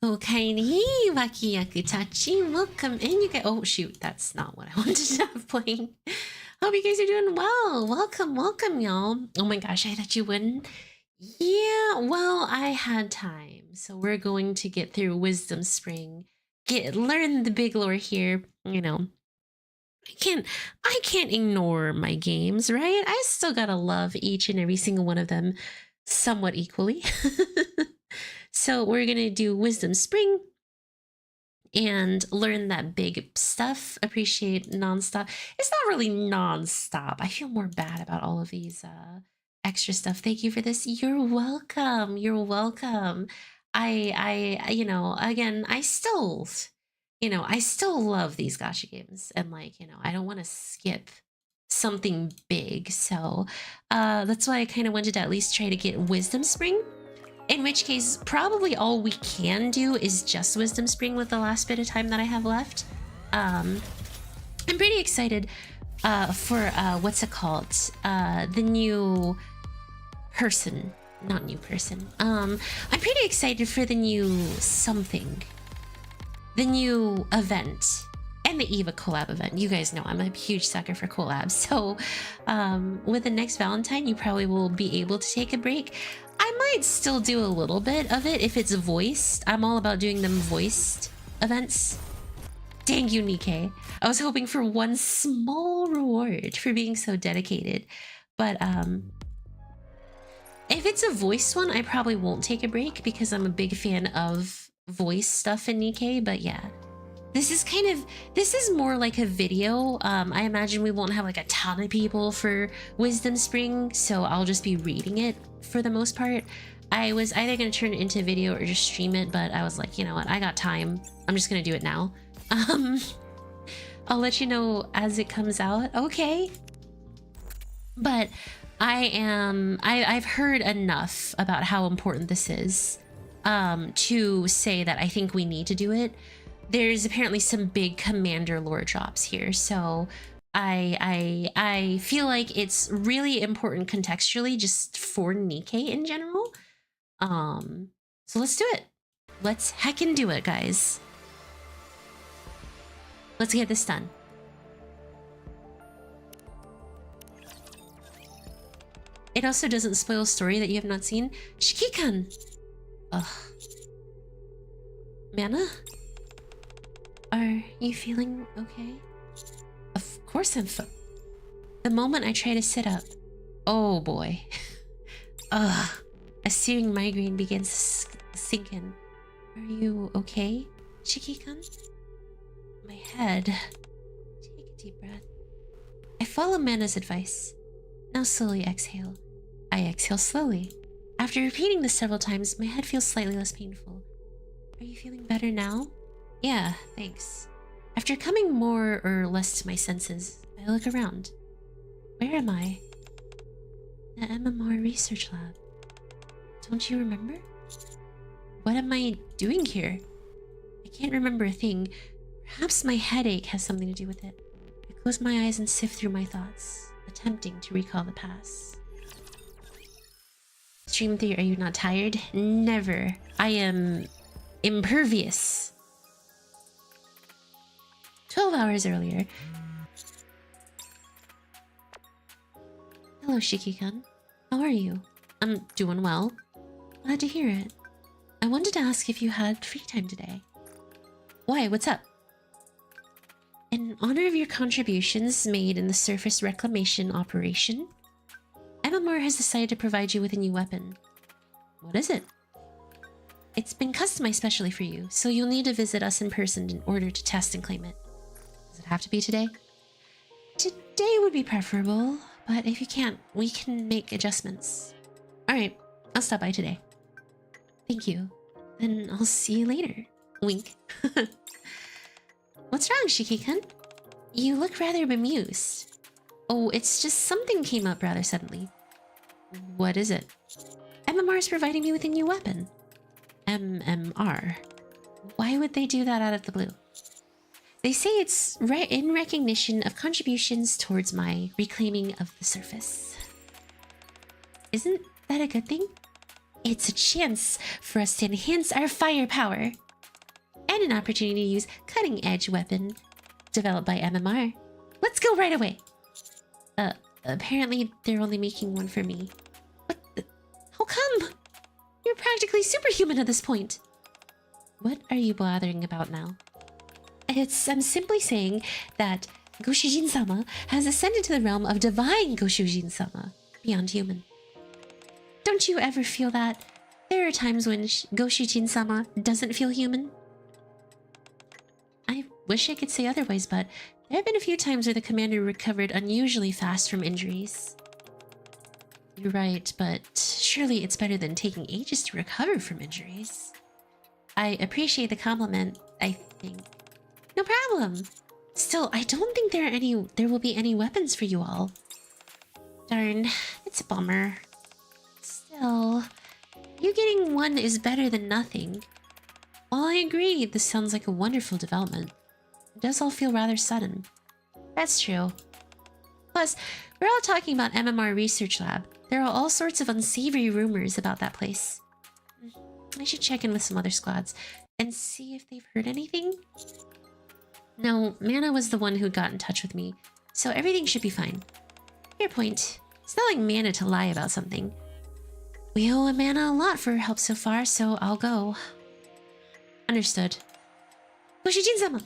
Okaini, Wakiyaku welcome in, you guys. Oh shoot, that's not what I wanted to have playing. Hope you guys are doing well. Welcome, welcome, y'all. Oh my gosh, I thought you wouldn't. Yeah, well, I had time, so we're going to get through Wisdom Spring, learn the big lore here. You know, I can't ignore my games, right? I still gotta love each and every single one of them somewhat equally. So we're gonna do Wisdom Spring and learn that big stuff. Appreciate nonstop. It's not really nonstop. I feel more bad about all of these extra stuff. Thank you for this. You're welcome. You're welcome. You know, again, I still love these gacha games, and like, you know, I don't want to skip something big. So that's why I kind of wanted to at least try to get Wisdom Spring. In which case, probably all we can do is just Wisdom Spring with the last bit of time that I have left. I'm pretty excited for, what's it called? The new person. Not new person. I'm pretty excited for the new something. The new event. And the Eva collab event. You guys know I'm a huge sucker for collabs. So with the next Valentine, you probably will be able to take a break. I might still do a little bit of it if it's voiced. I'm all about doing them voiced events. Dang you, Nikke. I was hoping for one small reward for being so dedicated. But if it's a voiced one, I probably won't take a break because I'm a big fan of voice stuff in Nikke. But yeah, this is more like a video. I imagine we won't have like a ton of people for Wisdom Spring, so I'll just be reading it for the most part. I was either going to turn it into a video or just stream it, but I was like, you know what, I got time. I'm just going to do it now. I'll let you know as it comes out. Okay. But I've heard enough about how important this is to say that I think we need to do it. There's apparently some big commander lore drops here, so I feel like it's really important contextually just for Nikke in general. So let's do it. Let's heckin' do it, guys. Let's get this done. It also doesn't spoil a story that you have not seen. Shiki-kan! Ugh. Mana? Are you feeling okay? Of course I'm The moment I try to sit up. Oh boy. Ugh. A searing migraine begins to sink in. Are you okay, Shiki-kan? My head. Take a deep breath. I follow Mana's advice. Now slowly exhale. I exhale slowly. After repeating this several times, my head feels slightly less painful. Are you feeling better now? Yeah, thanks. After coming more or less to my senses, I look around. Where am I? The MMR research lab. Don't you remember? What am I doing here? I can't remember a thing. Perhaps my headache has something to do with it. I close my eyes and sift through my thoughts, attempting to recall the past. Stream 3, are you not tired? Never. I am impervious. 12 hours earlier. Hello, Shiki-kan. How are you? I'm doing well. Glad to hear it. I wanted to ask if you had free time today. Why? What's up? In honor of your contributions made in the surface reclamation operation, MMR has decided to provide you with a new weapon. What is it? It's been customized specially for you, so you'll need to visit us in person in order to test and claim it. Does it have to be today? Today would be preferable, but if you can't, we can make adjustments. Alright, I'll stop by today. Thank you. Then I'll see you later. Wink. What's wrong, Shiki-kun? You look rather bemused. Oh, it's just something came up rather suddenly. What is it? MMR is providing me with a new weapon. MMR? Why would they do that out of the blue? They say it's in recognition of contributions towards my reclaiming of the surface. Isn't that a good thing? It's a chance for us to enhance our firepower. find an opportunity to use cutting-edge weapon developed by MMR. Let's go right away. Apparently they're only making one for me. What the? How come? You're practically superhuman at this point. What are you bothering about now? I'm simply saying that Goshujin-sama has ascended to the realm of divine Goshujin-sama, beyond human. Don't you ever feel that? There are times when Goshujin-sama doesn't feel human. I wish I could say otherwise, but there have been a few times where the commander recovered unusually fast from injuries. You're right, but surely it's better than taking ages to recover from injuries. I appreciate the compliment, I think. No problem. Still, I don't think there will be any weapons for you all. Darn, it's a bummer. Still, you getting one is better than nothing. While I agree, this sounds like a wonderful development, it does all feel rather sudden. That's true. Plus, we're all talking about MMR Research Lab. There are all sorts of unsavory rumors about that place. I should check in with some other squads and see if they've heard anything. No, Mana was the one who got in touch with me, so everything should be fine. Fair point. It's not like Mana to lie about something. We owe Mana a lot for her help so far, so I'll go. Understood. Goshujin-sama,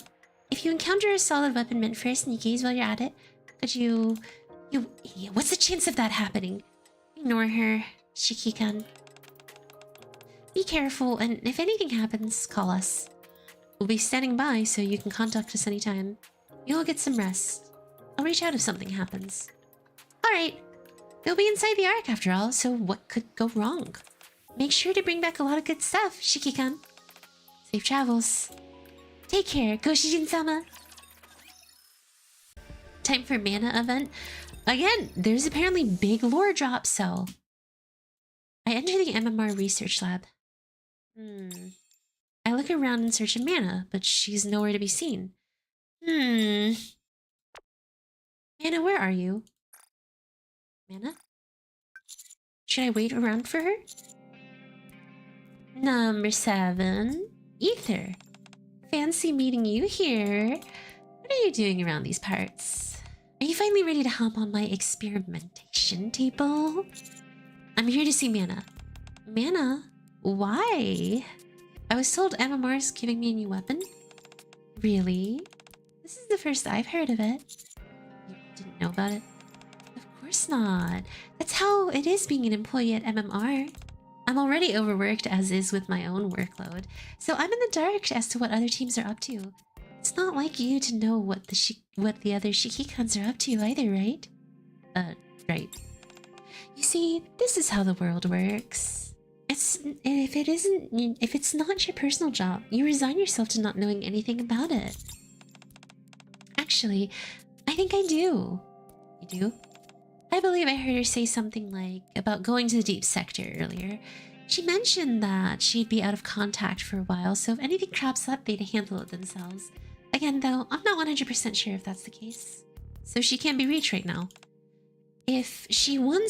if you encounter a solid weapon meant for sneakies while you're at it, could you... You idiot, what's the chance of that happening? Ignore her, Shiki-kan. Be careful, and if anything happens, call us. We'll be standing by, so you can contact us anytime. You'll get some rest. I'll reach out if something happens. Alright. You'll be inside the Ark after all, so what could go wrong? Make sure to bring back a lot of good stuff, Shiki-kan. Safe travels. Take care, Goshujin-sama. Time for Mana event. Again, there's apparently big lore drops, so... I enter the MMR Research Lab. I look around in search of Mana, but she's nowhere to be seen. Mana, where are you? Mana? Should I wait around for her? Number 7. Ether. Fancy meeting you here. What are you doing around these parts? Are you finally ready to hop on my experimentation table? I'm here to see Mana. Mana? Why? I was told MMR's giving me a new weapon? Really? This is the first I've heard of it. You didn't know about it? Of course not. That's how it is being an employee at MMR. I'm already overworked as is with my own workload, so I'm in the dark as to what other teams are up to. It's not like you to know what the other Shiki-kans are up to either, right? Right. You see, this is how the world works. If it's not your personal job, you resign yourself to not knowing anything about it. Actually, I think I do. You do? I believe I heard her say something like about going to the deep sector earlier. She mentioned that she'd be out of contact for a while, so if anything crops up, they'd handle it themselves. Again, though, I'm not 100% sure if that's the case. So she can't be reached right now. If she went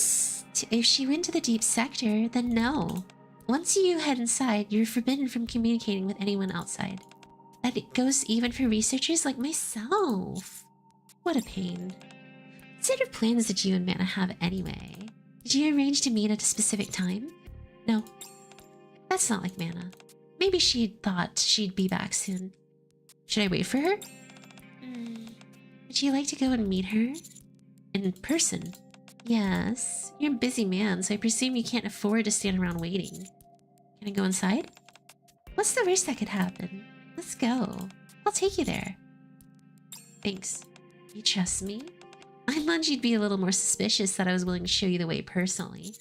to the deep sector, then no. Once you head inside, you're forbidden from communicating with anyone outside. That goes even for researchers like myself. What a pain. What sort of plans did you and Mana have anyway? Did you arrange to meet at a specific time? No. That's not like Mana. Maybe she thought she'd be back soon. Should I wait for her? Would you like to go and meet her? In person? Yes. You're a busy man, so I presume you can't afford to stand around waiting. Can I go inside? What's the worst that could happen? Let's go. I'll take you there. Thanks. You trust me? I thought you'd be a little more suspicious that I was willing to show you the way personally.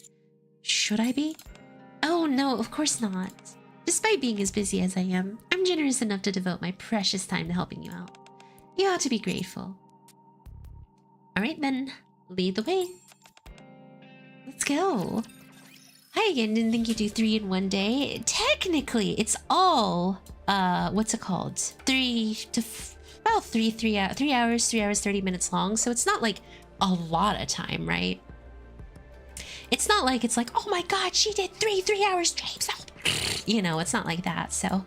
Should I be? Oh no, of course not. Despite being as busy as I am, I'm generous enough to devote my precious time to helping you out. You ought to be grateful. Alright then, lead the way. Let's go. Hi again, didn't think you'd do 3 in one day. Technically, it's all, what's it called? 3 hours, 30 minutes long. So it's not like a lot of time, right? It's not like it's like, oh my god, she did 3 hours streams. You know, it's not like that. So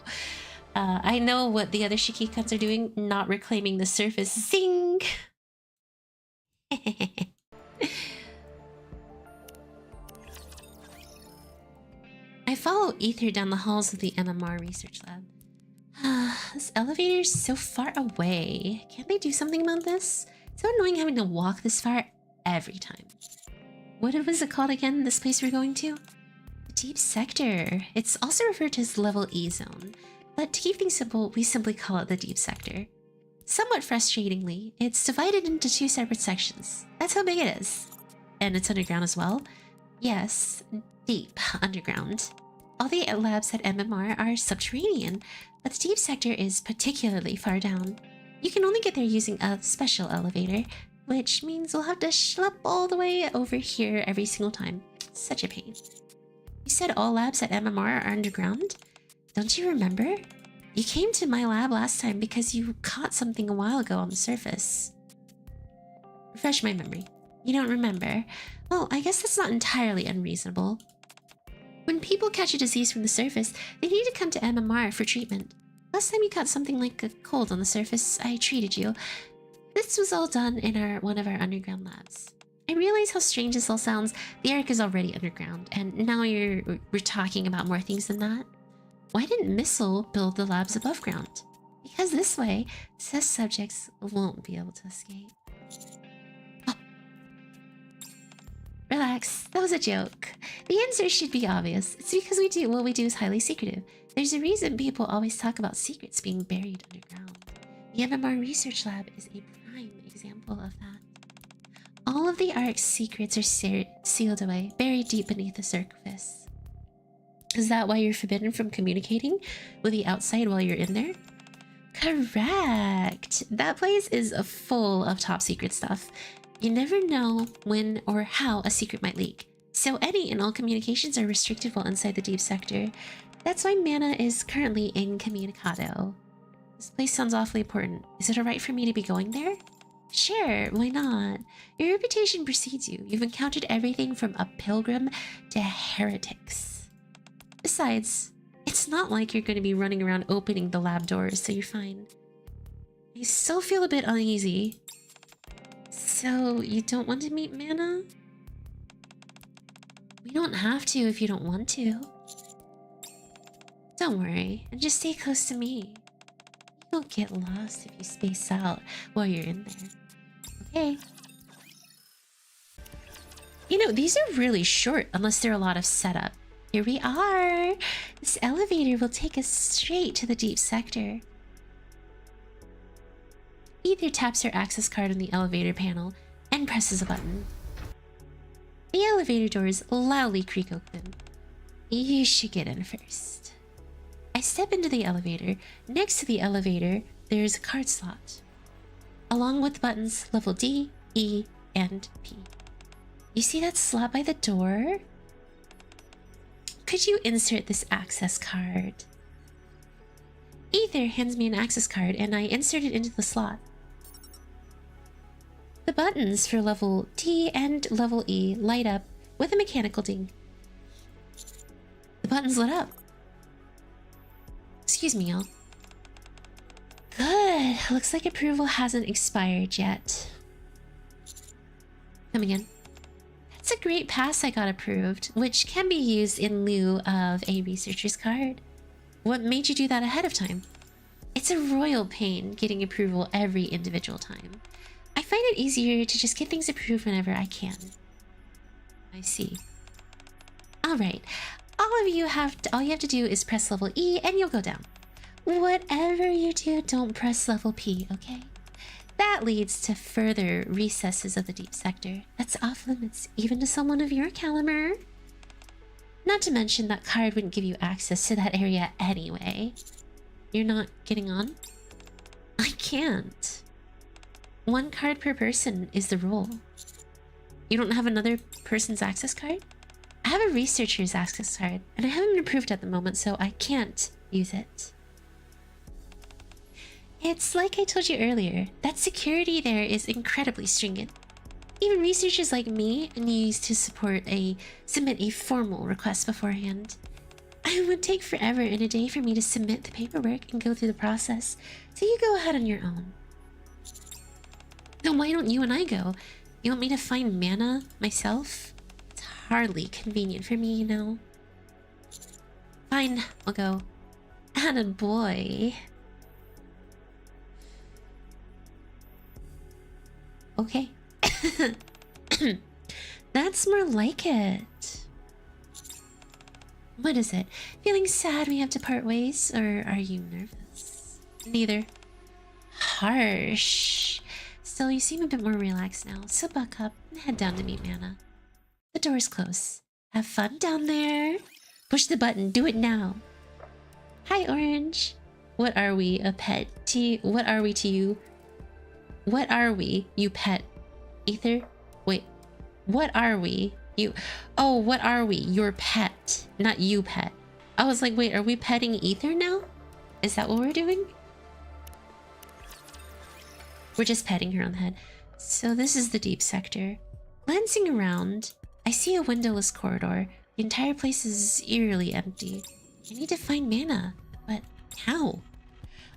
I know what the other Shikikans are doing, not reclaiming the surface. Zing! I follow Ether down the halls of the NMR research lab. This elevator's so far away. Can't they do something about this? So annoying having to walk this far every time. What was it called again, this place we're going to? The Deep Sector. It's also referred to as Level E Zone. But to keep things simple, we simply call it the Deep Sector. Somewhat frustratingly, it's divided into 2 separate sections. That's how big it is. And it's underground as well. Yes, deep underground. All the labs at MMR are subterranean, but the Deep Sector is particularly far down. You can only get there using a special elevator, which means we'll have to schlep all the way over here every single time. Such a pain. You said all labs at MMR are underground? Don't you remember? You came to my lab last time because you caught something a while ago on the surface. Refresh my memory. You don't remember? Well, I guess that's not entirely unreasonable. When people catch a disease from the surface, they need to come to MMR for treatment. Last time you caught something like a cold on the surface, I treated you. This was all done in one of our underground labs. I realize how strange this all sounds. The Ark is already underground, and now we're talking about more things than that. Why didn't Missile build the labs above ground? Because this way, test subjects won't be able to escape. Oh. Relax, that was a joke. The answer should be obvious. It's because what we do is highly secretive. There's a reason people always talk about secrets being buried underground. The MMR Research Lab is a prime example of that. All of the Ark's secrets are sealed away, buried deep beneath the surface. Is that why you're forbidden from communicating with the outside while you're in there? Correct! That place is full of top secret stuff. You never know when or how a secret might leak. So any and all communications are restricted while inside the Deep Sector. That's why Mana is currently incommunicado. This place sounds awfully important. Is it alright for me to be going there? Sure, why not? Your reputation precedes you. You've encountered everything from a pilgrim to heretics. Besides, it's not like you're going to be running around opening the lab doors, so you're fine. I still feel a bit uneasy. So, you don't want to meet Mana? We don't have to if you don't want to. Don't worry, and just stay close to me. You won't get lost if you space out while you're in there. Okay. You know, these are really short unless there are a lot of setup. Here we are! This elevator will take us straight to the Deep Sector. Ether taps her access card on the elevator panel and presses a button. The elevator doors loudly creak open. You should get in first. I step into the elevator. Next to the elevator, there's a card slot, along with buttons level D, E, and P. You see that slot by the door? Could you insert this access card? Ether hands me an access card and I insert it into the slot. The buttons for level D and level E light up with a mechanical ding. The buttons lit up. Excuse me, y'all. Good. Looks like approval hasn't expired yet. Come again. It's a great pass I got approved, which can be used in lieu of a researcher's card. What made you do that ahead of time? It's a royal pain getting approval every individual time. I find it easier to just get things approved whenever I can. I see. Alright, all you have to do is press level E and you'll go down. Whatever you do, don't press level P, okay? That leads to further recesses of the Deep Sector. That's off limits, even to someone of your caliber. Not to mention that card wouldn't give you access to that area anyway. You're not getting on? I can't. 1 card per person is the rule. You don't have another person's access card? I have a researcher's access card, and I haven't been approved at the moment, so I can't use it. It's like I told you earlier, that security there is incredibly stringent. Even researchers like me need to submit a formal request beforehand. I It would take forever and a day for me to submit the paperwork and go through the process, so you go ahead on your own. Then why don't you and I go? You want me to find mana myself? It's hardly convenient for me, you know. Fine, I'll go. Atta boy. Okay. That's more like it. What is it? Feeling sad we have to part ways, or are you nervous? Neither. Harsh. Still, you seem a bit more relaxed now, so buck up and head down to meet Mana. The door's close. Have fun down there. Push the button. Do it now. Hi, Orange. What are we, a pet? What are we to you? What are we, you pet? Ether? Wait. What are we? You... Oh, what are we? Your pet. Not you pet. I was like, wait, are we petting Ether now? Is that what we're doing? We're just petting her on the head. So this is the deep sector. Glancing around, I see a windowless corridor. The entire place is eerily empty. I need to find Mana, but how?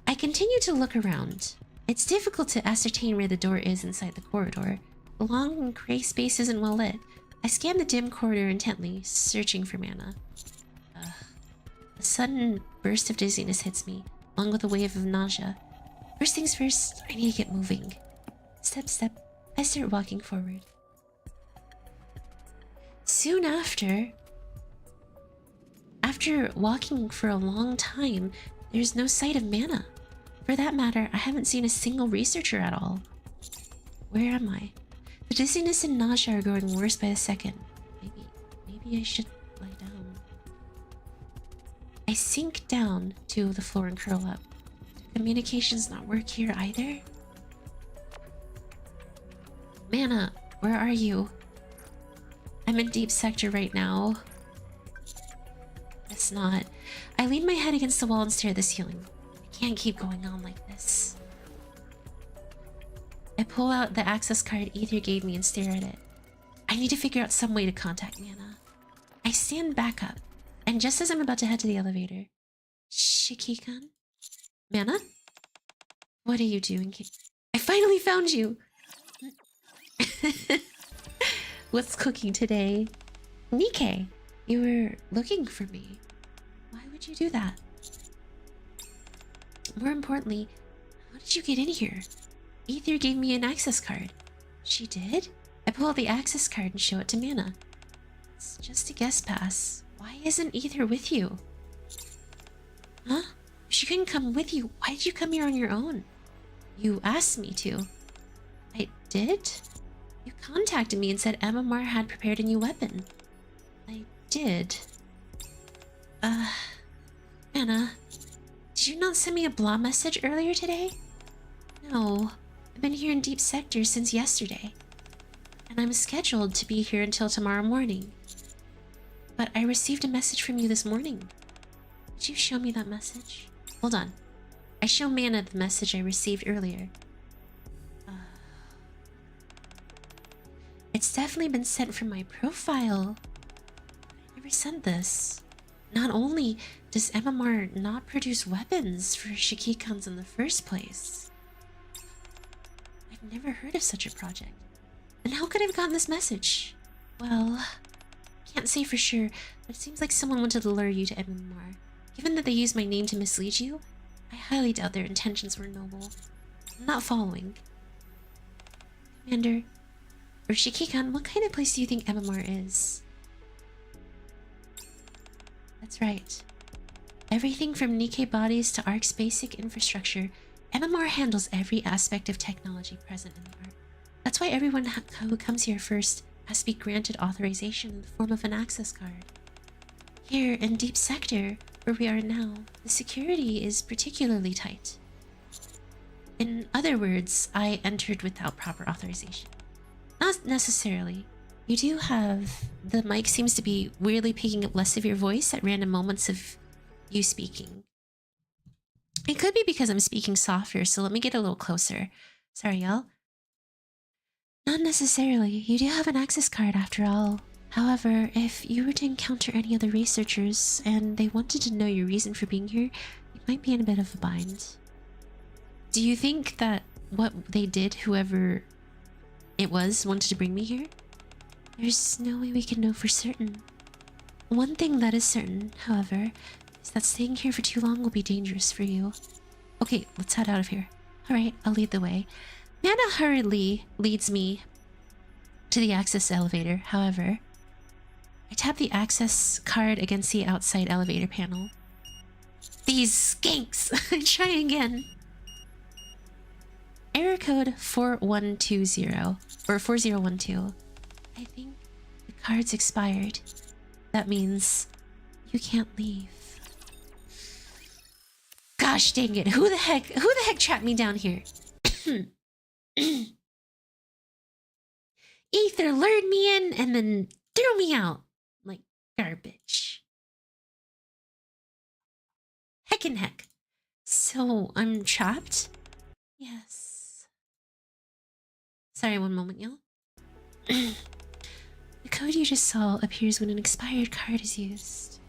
I continue to look around. It's difficult to ascertain where the door is inside the corridor. The long and gray space isn't well lit. I scan the dim corridor intently, searching for Mana. A sudden burst of dizziness hits me, along with a wave of nausea. First things first, I need to get moving. Step, step, I start walking forward. Soon after walking for a long time, there's no sight of Mana. For that matter, I haven't seen a single researcher at all. Where am I? The dizziness and nausea are growing worse by the second. Maybe I should lie down. I sink down to the floor and curl up. Do communications not work here either? Mana, where are you? I'm in deep sector right now. It's not. I lean my head against the wall and stare at the ceiling. I can't keep going on like this. I pull out the access card Ether gave me and stare at it. I need to figure out some way to contact Mana. I stand back up, and just as I'm about to head to the elevator... Shiki-kun? Mana? What are you doing here? I finally found you! What's cooking today? Nikke, you were looking for me. Why would you do that? More importantly, how did you get in here? Ether gave me an access card. She did? I pull out the access card and show it to Mana. It's just a guest pass. Why isn't Ether with you? Huh? If she couldn't come with you, why did you come here on your own? You asked me to. I did? You contacted me and said MMR had prepared a new weapon. I did. Mana, did you not send me a blah message earlier today? No, I've been here in deep sector since yesterday. And I'm scheduled to be here until tomorrow morning. But I received a message from you this morning. Did you show me that message? Hold on. I show Mana the message I received earlier. It's definitely been sent from my profile. I never sent this. Not only does MMR not produce weapons for Shiki-kuns in the first place. I've never heard of such a project. And how could I have gotten this message? Well, can't say for sure, but it seems like someone wanted to lure you to MMR. Given that they used my name to mislead you, I highly doubt their intentions were noble. I'm not following. Commander, or Shiki-kun, what kind of place do you think MMR is? That's right. Everything from Nikke bodies to ARC's basic infrastructure, MMR handles every aspect of technology present in the ARC. That's why everyone who comes here first has to be granted authorization in the form of an access card. Here in Deep Sector, where we are now, the security is particularly tight. In other words, I entered without proper authorization. Not necessarily. You do have... The mic seems to be weirdly picking up less of your voice at random moments of you speaking. It could be because I'm speaking softer, so let me get a little closer. Sorry, y'all. Not necessarily. You do have an access card after all. However, if you were to encounter any other researchers and they wanted to know your reason for being here, you might be in a bit of a bind. Do you think that what they did, whoever it was, wanted to bring me here? There's no way we can know for certain. One thing that is certain, however, is that staying here for too long will be dangerous for you. Okay, let's head out of here. Alright, I'll lead the way. Mana hurriedly leads me to the access elevator. However, I tap the access card against the outside elevator panel. These skanks! Try again. Error code 4120 or 4012. I think the card's expired. That means you can't leave. Gosh dang it! Who the heck trapped me down here? Ether lured me in and then threw me out like garbage. Heckin' heck. So I'm trapped? Yes. Sorry, one moment, y'all. The code you just saw appears when an expired card is used.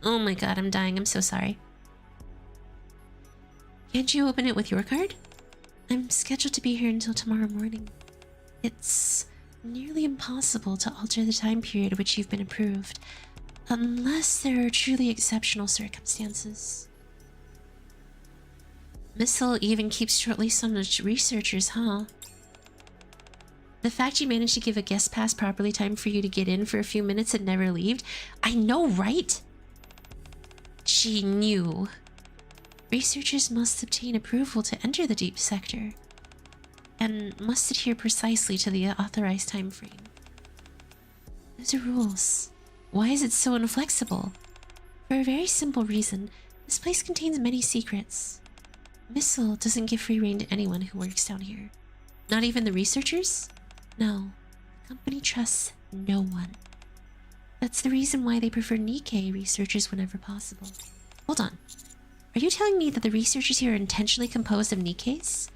Oh my god, I'm dying. I'm so sorry. Can't you open it with your card? I'm scheduled to be here until tomorrow morning. It's nearly impossible to alter the time period which you've been approved, unless there are truly exceptional circumstances. Missile even keeps short leash on the researchers, huh? The fact you managed to give a guest pass properly timed for you to get in for a few minutes and never leave. I know, right? She knew. Researchers must obtain approval to enter the deep sector, and must adhere precisely to the authorized time frame. Those are rules. Why is it so inflexible? For a very simple reason. This place contains many secrets. Missile doesn't give free rein to anyone who works down here. Not even the researchers? No. The company trusts no one. That's the reason why they prefer Nikke researchers whenever possible. Hold on. Are you telling me that the researchers here are intentionally composed of Nikkes?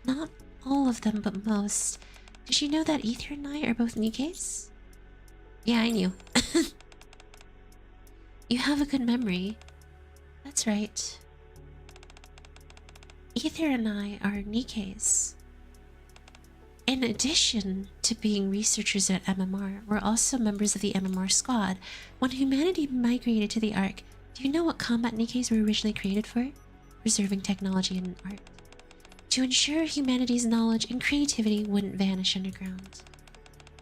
Not all of them, but most. Did you know that Ether and I are both Nikkes? Yeah, I knew. You have a good memory. That's right. Ether and I are Nikkes. In addition to being researchers at MMR, we're also members of the MMR squad. When humanity migrated to the Ark, do you know what combat Nikkes were originally created for? Preserving technology and art. To ensure humanity's knowledge and creativity wouldn't vanish underground.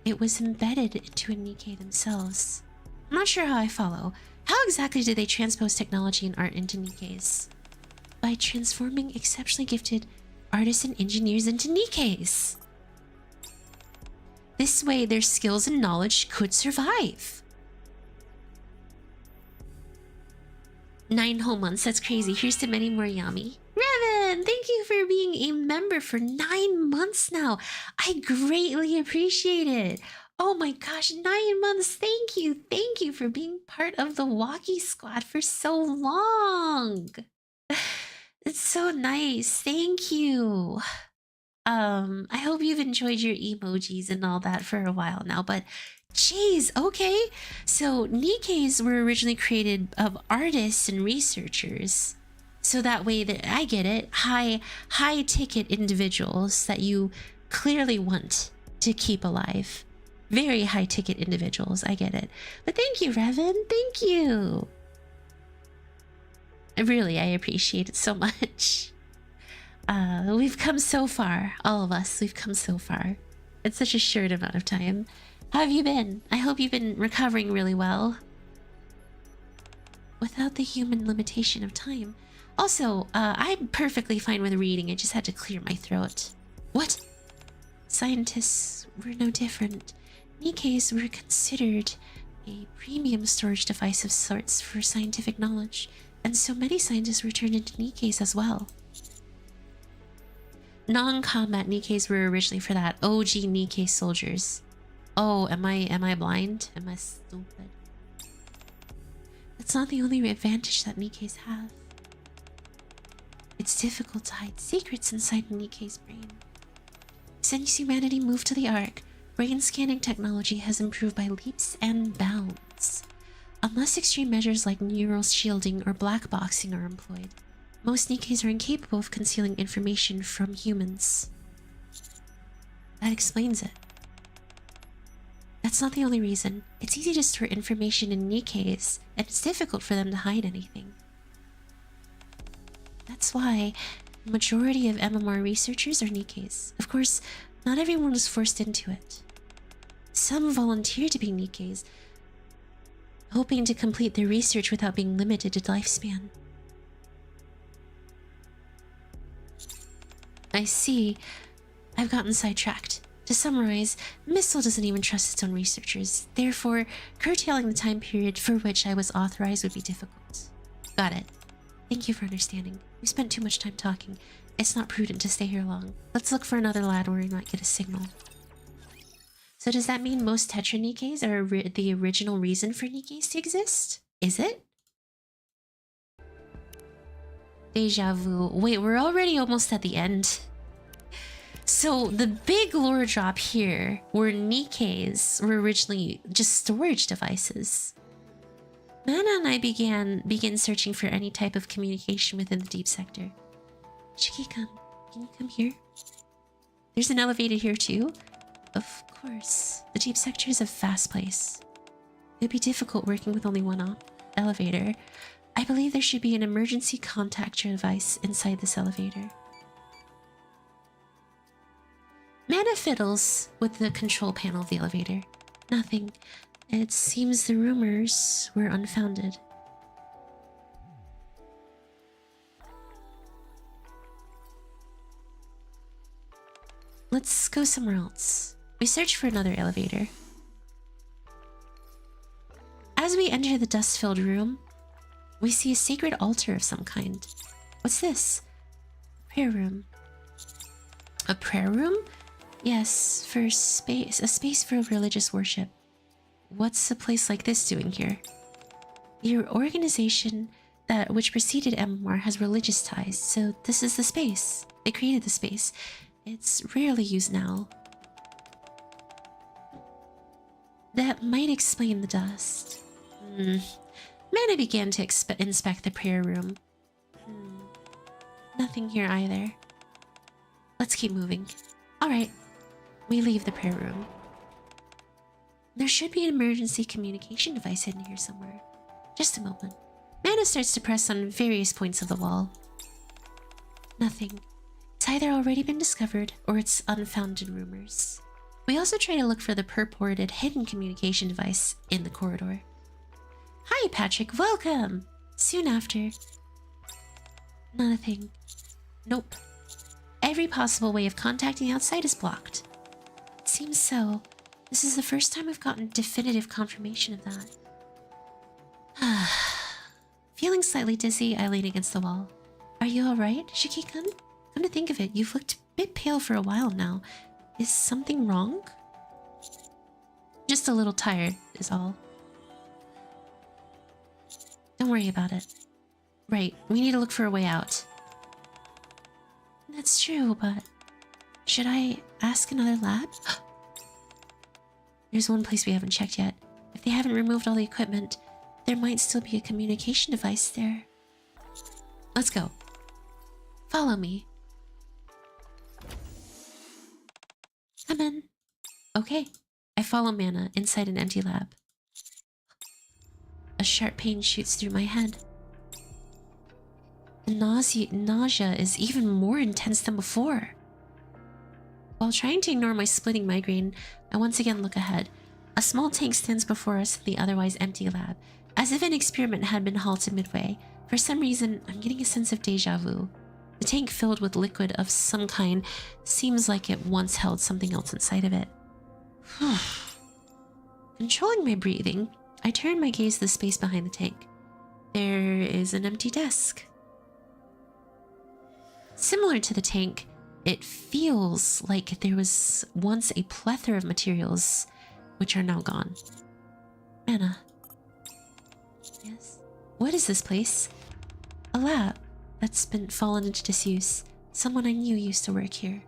It was embedded into a Nikke themselves. I'm not sure how I follow. How exactly did they transpose technology and art into Nikkes? By transforming exceptionally gifted artists and engineers into Nikkes. This way, their skills and knowledge could survive. 9 whole months, that's crazy. Here's to many more Yami. Revan, thank you for being a member for 9 months now. I greatly appreciate it. Oh my gosh, 9 months. Thank you. Thank you for being part of the Walkie Squad for so long. It's so nice. Thank you. I hope you've enjoyed your emojis and all that for a while now, but jeez, okay. So Nikkes were originally created of artists and researchers. So that way that I get it, high ticket individuals that you clearly want to keep alive. Very high ticket individuals, I get it. But thank you, Revan, thank you. Really, I appreciate it so much. We've come so far, all of us, we've come so far. It's such a short amount of time. How have you been? I hope you've been recovering really well. Without the human limitation of time. Also, I'm perfectly fine with reading, I just had to clear my throat. What? Scientists were no different. Nikkes were considered a premium storage device of sorts for scientific knowledge, and so many scientists were turned into Nikkes as well. Non-combat Nikkes were originally for that. OG Nikke soldiers. Oh, am I blind? Am I stupid? That's not the only advantage that Nikkes have. It's difficult to hide secrets inside Nikke's brain. Since humanity moved to the Ark, brain scanning technology has improved by leaps and bounds. Unless extreme measures like neural shielding or black boxing are employed, most Nikkes are incapable of concealing information from humans. That explains it. That's not the only reason. It's easy to store information in Nikkes, and it's difficult for them to hide anything. That's why the majority of MMR researchers are Nikkes. Of course, not everyone was forced into it. Some volunteer to be Nikkes, hoping to complete their research without being limited to lifespan. I see. I've gotten sidetracked. To summarize, Mistle doesn't even trust its own researchers. Therefore, curtailing the time period for which I was authorized would be difficult. Got it. Thank you for understanding. We spent too much time talking. It's not prudent to stay here long. Let's look for another lad where we might get a signal. So does that mean most Tetra Nikkes are the original reason for Nikkes to exist? Is it? Deja vu. Wait, we're already almost at the end. So the big lore drop here were Nikkes were originally just storage devices. Mana and I begin searching for any type of communication within the deep sector. Shiki-kun, can you come here? There's an elevator here too? Of course. The deep sector is a fast place. It would be difficult working with only one elevator. I believe there should be an emergency contact device inside this elevator. Mana fiddles with the control panel of the elevator. Nothing. It seems the rumors were unfounded. Let's go somewhere else. We search for another elevator. As we enter the dust-filled room, we see a sacred altar of some kind. What's this? Prayer room. A prayer room? Yes, for a space for religious worship. What's a place like this doing here? Your organization which preceded MMR has religious ties, so this is the space. They created the space. It's rarely used now. That might explain the dust. Mana began to inspect the prayer room. Nothing here either. Let's keep moving. Alright, we leave the prayer room. There should be an emergency communication device hidden here somewhere. Just a moment. Mana starts to press on various points of the wall. Nothing. It's either already been discovered or it's unfounded rumors. We also try to look for the purported hidden communication device in the corridor. Hi, Patrick. Welcome! Soon after. Nothing. Nope. Every possible way of contacting the outside is blocked. It seems so. This is the first time we've gotten definitive confirmation of that. Feeling slightly dizzy, I lean against the wall. Are you alright, Shiki-kun? Come to think of it, you've looked a bit pale for a while now. Is something wrong? Just a little tired, is all. Don't worry about it. Right, we need to look for a way out. That's true, but... should I ask another lab? There's one place we haven't checked yet. If they haven't removed all the equipment, there might still be a communication device there. Let's go. Follow me. Come in. Okay. I follow Mana inside an empty lab. A sharp pain shoots through my head. The nausea is even more intense than before. While trying to ignore my splitting migraine, I once again look ahead. A small tank stands before us in the otherwise empty lab, as if an experiment had been halted midway. For some reason, I'm getting a sense of deja vu. The tank filled with liquid of some kind seems like it once held something else inside of it. Controlling my breathing, I turn my gaze to the space behind the tank. There is an empty desk. Similar to the tank, it feels like there was once a plethora of materials which are now gone. Mana. Yes? What is this place? A lab that's been fallen into disuse. Someone I knew used to work here.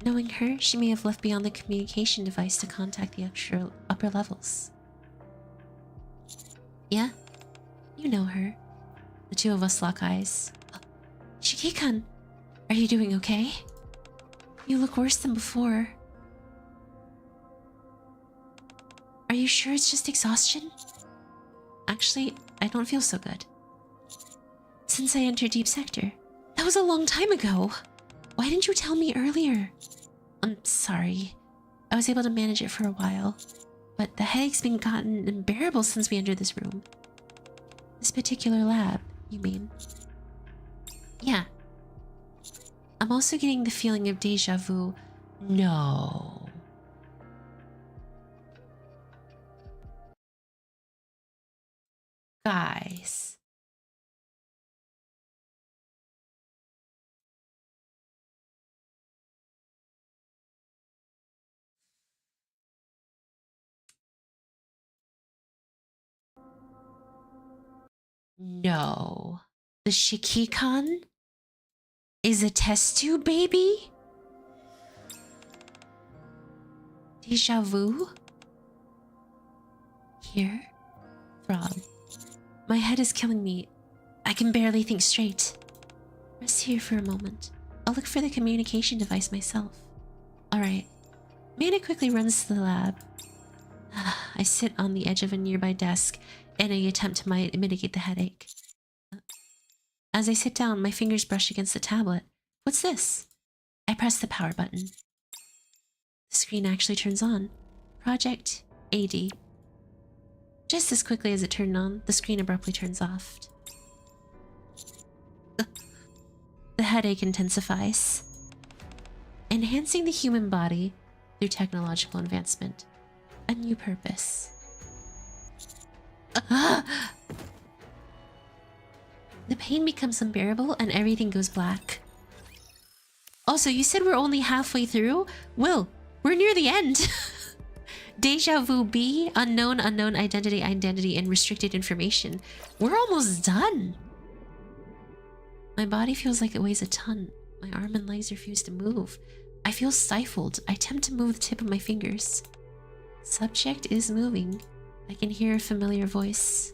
Knowing her, she may have left beyond the communication device to contact the extra upper levels. Yeah? You know her. The two of us lock eyes. Shiki-kun, are you doing okay? You look worse than before. Are you sure it's just exhaustion? Actually, I don't feel so good. Since I entered Deep Sector. That was a long time ago. Why didn't you tell me earlier? I'm sorry. I was able to manage it for a while, but the headache's been gotten unbearable since we entered this room. This particular lab, you mean? Yeah. I'm also getting the feeling of deja vu. No. Guys. No. The Shiki-kun is a test tube baby? Deja vu? Here? Throb. My head is killing me. I can barely think straight. Rest here for a moment. I'll look for the communication device myself. Alright. Mana quickly runs to the lab. I sit on the edge of a nearby desk in an attempt to mitigate the headache. As I sit down, my fingers brush against the tablet. What's this? I press the power button. The screen actually turns on. Project AD. Just as quickly as it turned on, the screen abruptly turns off. The headache intensifies. Enhancing the human body through technological advancement. A new purpose. The pain becomes unbearable and everything goes black. Also, you said we're only halfway through? Will, we're near the end. Deja vu B, unknown identity, and restricted information. We're almost done. My body feels like it weighs a ton. My arm and legs refuse to move. I feel stifled. I attempt to move the tip of my fingers. Subject is moving. I can hear a familiar voice.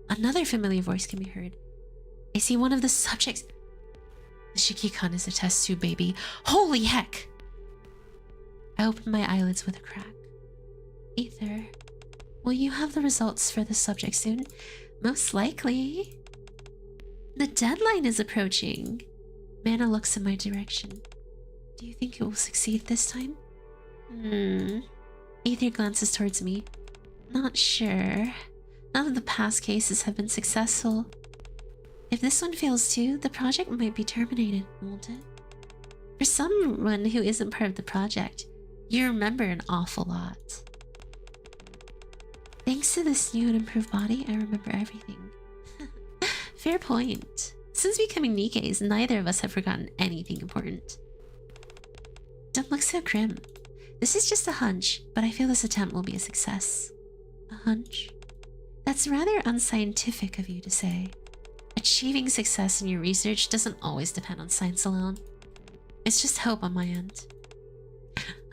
Another familiar voice can be heard. I see one of the subjects. The Shiki-kun is a test tube baby. Holy heck! I open my eyelids with a crack. Ether, will you have the results for the subject soon? Most likely. The deadline is approaching. Mana looks in my direction. Do you think it will succeed this time? Ether glances towards me. Not sure. None of the past cases have been successful. If this one fails too, the project might be terminated, won't it? For someone who isn't part of the project, you remember an awful lot. Thanks to this new and improved body, I remember everything. Fair point. Since becoming Nikkes, neither of us have forgotten anything important. Don't look so grim. This is just a hunch, but I feel this attempt will be a success. A hunch? That's rather unscientific of you to say. Achieving success in your research doesn't always depend on science alone. It's just hope on my end.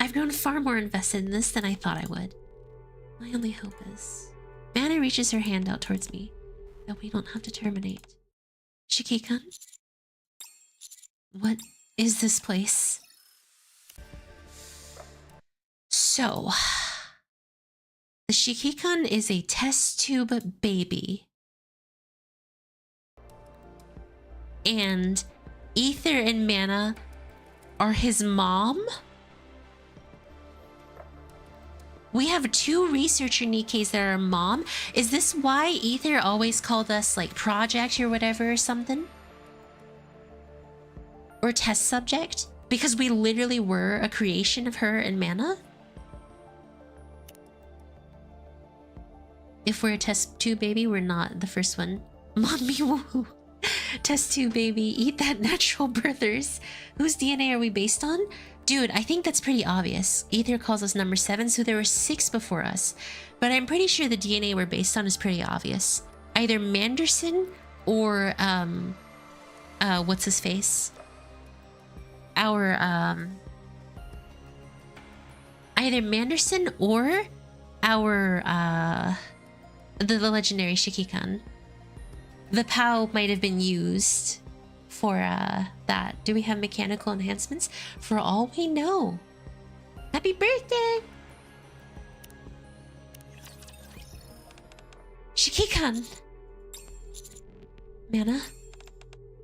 I've grown far more invested in this than I thought I would. My only hope is... Mana reaches her hand out towards me, that we don't have to terminate. Shiki-kun? What is this place? So... The Shiki-kun is a test tube baby. And Ether and Mana are his mom? We have 2 researcher Nikkes that are mom. Is this why Ether always called us like project or whatever or something? Or test subject? Because we literally were a creation of her and Mana? If we're a test tube baby, we're not the first one. Mommy woo. Test tube baby, eat that natural birthers. Whose DNA are we based on? Dude, I think that's pretty obvious. Ether calls us number 7, so there were 6 before us. But I'm pretty sure the DNA we're based on is pretty obvious. Either Manderson or what's his face? Our either Manderson or our the legendary Shikikan. The POW might have been used for that. Do we have mechanical enhancements? For all we know. Happy birthday! Shikikan! Mana,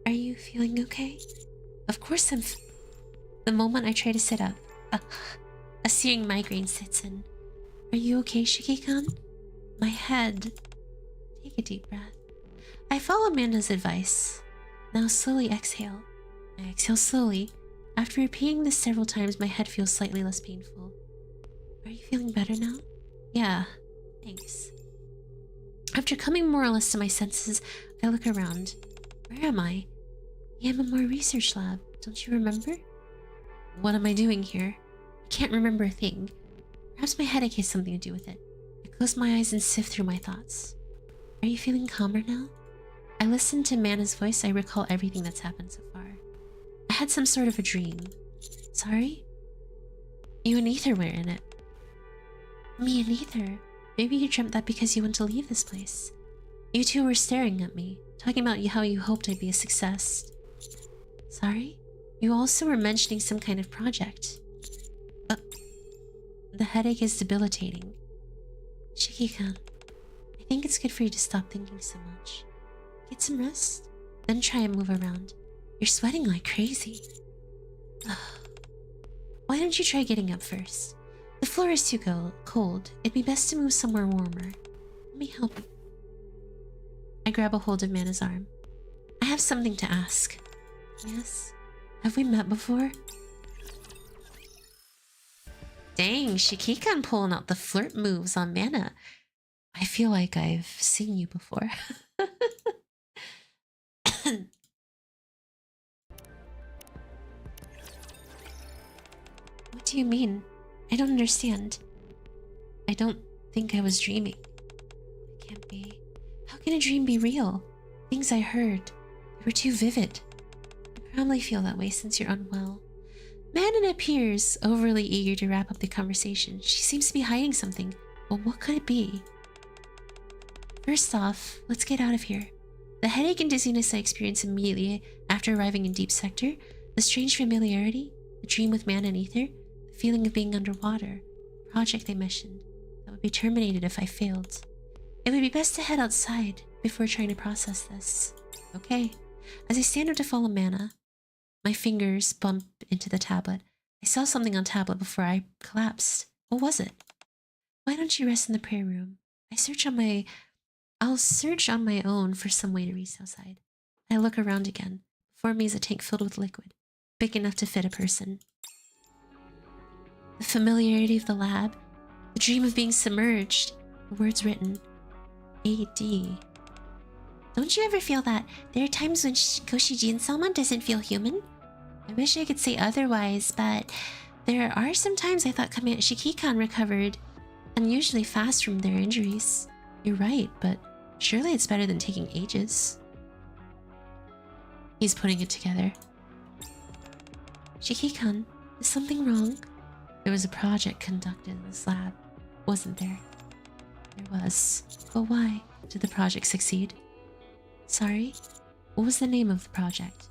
are you feeling okay? Of course I'm the moment I try to sit up, a searing migraine sits in. Are you okay, Shikikan? My head. Take a deep breath. I follow Amanda's advice. Now slowly exhale. I exhale slowly. After repeating this several times, my head feels slightly less painful. Are you feeling better now? Yeah, thanks. After coming more or less to my senses, I look around. Where am I? The MMR research lab. Don't you remember? What am I doing here? I can't remember a thing. Perhaps my headache has something to do with it. I close my eyes and sift through my thoughts. Are you feeling calmer now? I listen to Mana's voice. I recall everything that's happened so far. I had some sort of a dream. Sorry? You and Ether were in it. Me and Ether? Maybe you dreamt that because you want to leave this place. You two were staring at me, talking about how you hoped I'd be a success. Sorry? You also were mentioning some kind of project. The headache is debilitating. Shikikan, I think it's good for you to stop thinking so much. Get some rest, then try and move around. You're sweating like crazy. Why don't you try getting up first? The floor is too cold. It'd be best to move somewhere warmer. Let me help you. I grab a hold of Mana's arm. I have something to ask. Yes? Have we met before? Dang, Shikikan pulling out the flirt moves on Mana. I feel like I've seen you before. What do you mean? I don't understand. I don't think I was dreaming. It can't be. How can a dream be real? Things I heard, they were too vivid. You probably feel that way since you're unwell. Manon appears overly eager to wrap up the conversation. She seems to be hiding something. But what could it be? First off, let's get out of here. The headache and dizziness I experienced immediately after arriving in Deep Sector, the strange familiarity, the dream with Man and Ether, the feeling of being underwater, the project they mentioned, that would be terminated if I failed. It would be best to head outside before trying to process this. Okay. As I stand up to follow Mana, my fingers bump into the tablet. I saw something on tablet before I collapsed. What was it? Why don't you rest in the prayer room? I'll search on my own for some way to reach outside. I look around again. Before me is a tank filled with liquid, big enough to fit a person. The familiarity of the lab, the dream of being submerged, the words written, AD. Don't you ever feel that there are times when Koshijin-sama doesn't feel human? I wish I could say otherwise, but there are some times I thought Shikikan recovered unusually fast from their injuries. You're right, but surely it's better than taking ages. He's putting it together. Shikikan, is something wrong? There was a project conducted in this lab, wasn't there? There was. But why? Did the project succeed? Sorry? What was the name of the project?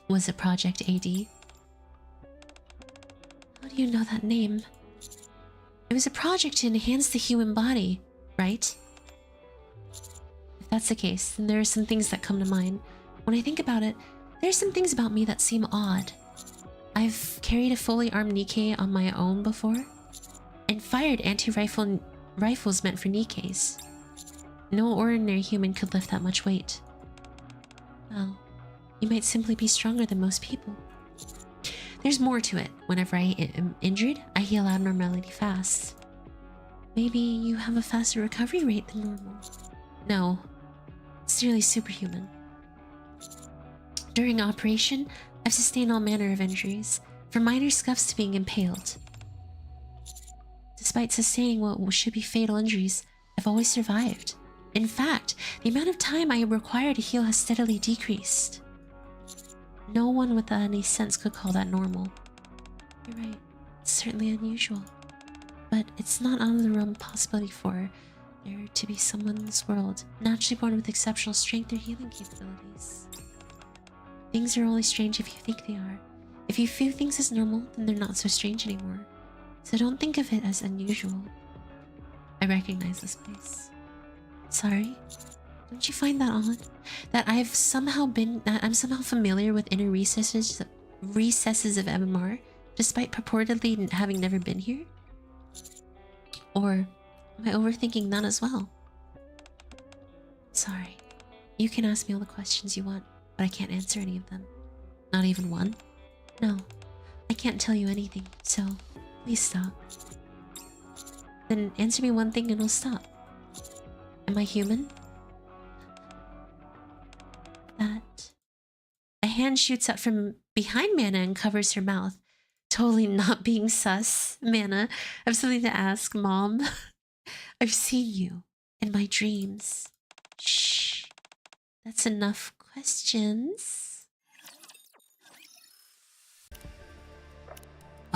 Was it Project AD? How do you know that name? It was a project to enhance the human body, right? If that's the case, then there are some things that come to mind. When I think about it, there are some things about me that seem odd. I've carried a fully armed Nikke on my own before, and fired rifles meant for Nikkes. No ordinary human could lift that much weight. Well, you might simply be stronger than most people. There's more to it. Whenever I am injured, I heal abnormally fast. Maybe you have a faster recovery rate than normal. No, it's nearly superhuman. During operation, I've sustained all manner of injuries, from minor scuffs to being impaled. Despite sustaining what should be fatal injuries, I've always survived. In fact, the amount of time I require to heal has steadily decreased. No one with any sense could call that normal. You're right. It's certainly unusual. But it's not out of the realm of possibility for there to be someone in this world naturally born with exceptional strength or healing capabilities. Things are only strange if you think they are. If you view things as normal, then they're not so strange anymore. So don't think of it as unusual. I recognize this place. Sorry? Don't you find that odd? That I'm somehow familiar with inner recesses of MMR, despite purportedly having never been here? Or am I overthinking that as well? Sorry. You can ask me all the questions you want, but I can't answer any of them. Not even one? No. I can't tell you anything, so please stop. Then answer me one thing and I'll stop. Am I human? That... A hand shoots up from behind Mana and covers her mouth. Totally not being sus. Mana, I have something to ask, Mom. I've seen you in my dreams. Shh. That's enough questions.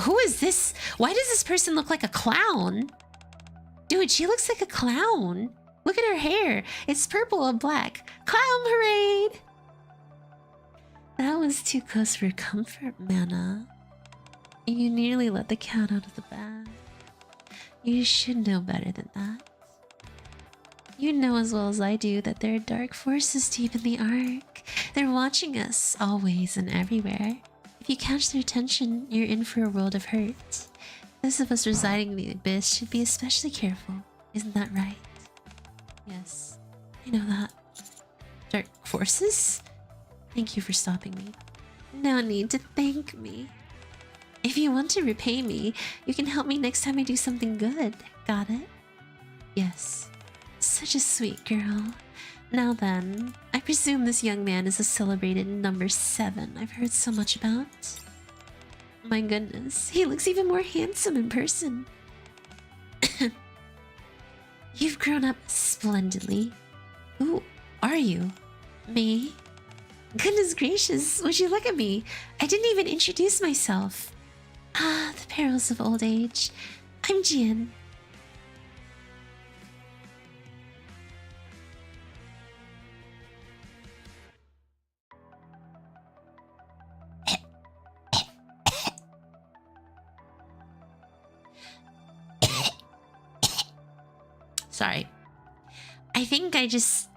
Who is this? Why does this person look like a clown? Dude, she looks like a clown. Look at her hair. It's purple and black. Clown parade! That was too close for comfort, Mana. You nearly let the cat out of the bag. You should know better than that. You know as well as I do that there are dark forces deep in the Ark. They're watching us, always and everywhere. If you catch their attention, you're in for a world of hurt. Those of us residing in the abyss should be especially careful. Isn't that right? Yes, I know that. Dark forces? Thank you for stopping me. No need to thank me. If you want to repay me, you can help me next time I do something good. Got it? Yes. Such a sweet girl. Now then, I presume this young man is a celebrated number 7 I've heard so much about. My goodness, he looks even more handsome in person. You've grown up splendidly. Who are you? Me? Goodness gracious, would you look at me? I didn't even introduce myself. Ah, the perils of old age. I'm Jian. Sorry. I think I just,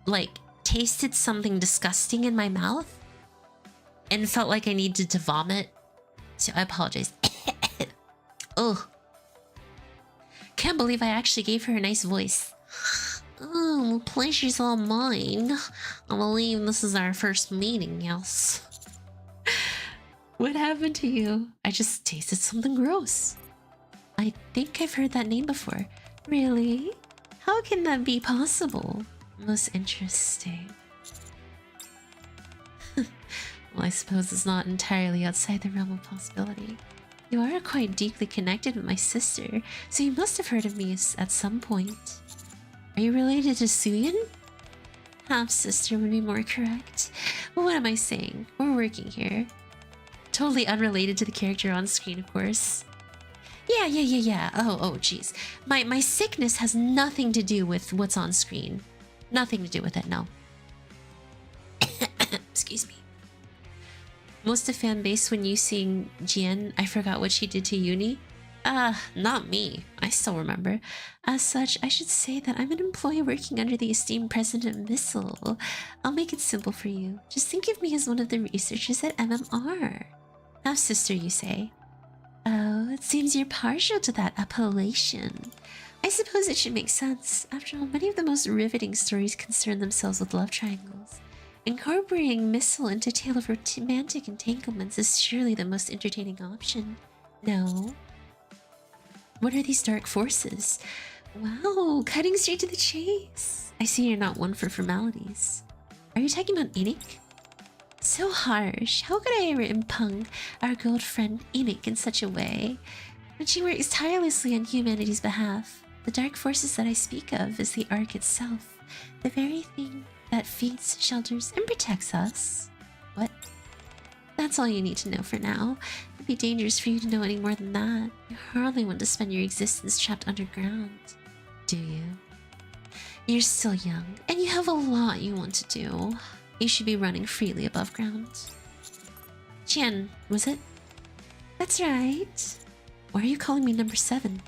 like, tasted something disgusting in my mouth and felt like I needed to vomit. So I apologize. Ugh. Can't believe I actually gave her a nice voice. Oh, pleasure's all mine. I believe this is our first meeting, yes. What happened to you? I just tasted something gross. I think I've heard that name before. Really? How can that be possible? Most interesting. Well, I suppose it's not entirely outside the realm of possibility. You are quite deeply connected with my sister, so you must have heard of me at some point. Are you related to Suyin? Half-sister would be more correct. But what am I saying? We're working here. Totally unrelated to the character on screen, of course. Yeah. Oh, jeez. My sickness has nothing to do with what's on screen. Nothing to do with it, no. Excuse me. Most of fan base when you seeing Jian, I forgot what she did to Uni. Not me. I still remember. As such, I should say that I'm an employee working under the esteemed President Missile. I'll make it simple for you. Just think of me as one of the researchers at MMR. Half-sister, you say? Oh, it seems you're partial to that appellation. I suppose it should make sense. After all, many of the most riveting stories concern themselves with love triangles. Incorporating Missile into a tale of romantic entanglements is surely the most entertaining option. No? What are these dark forces? Wow, cutting straight to the chase. I see you're not one for formalities. Are you talking about Enoch? So harsh. How could I ever impugn our good friend Enoch in such a way? When she works tirelessly on humanity's behalf, the dark forces that I speak of is the Ark itself, the very thing that feeds, shelters, and protects us. What? That's all you need to know for now. It'd be dangerous for you to know any more than that. You hardly want to spend your existence trapped underground, do you? You're still young, and you have a lot you want to do. You should be running freely above ground. Jian, was it? That's right. Why are you calling me number 7?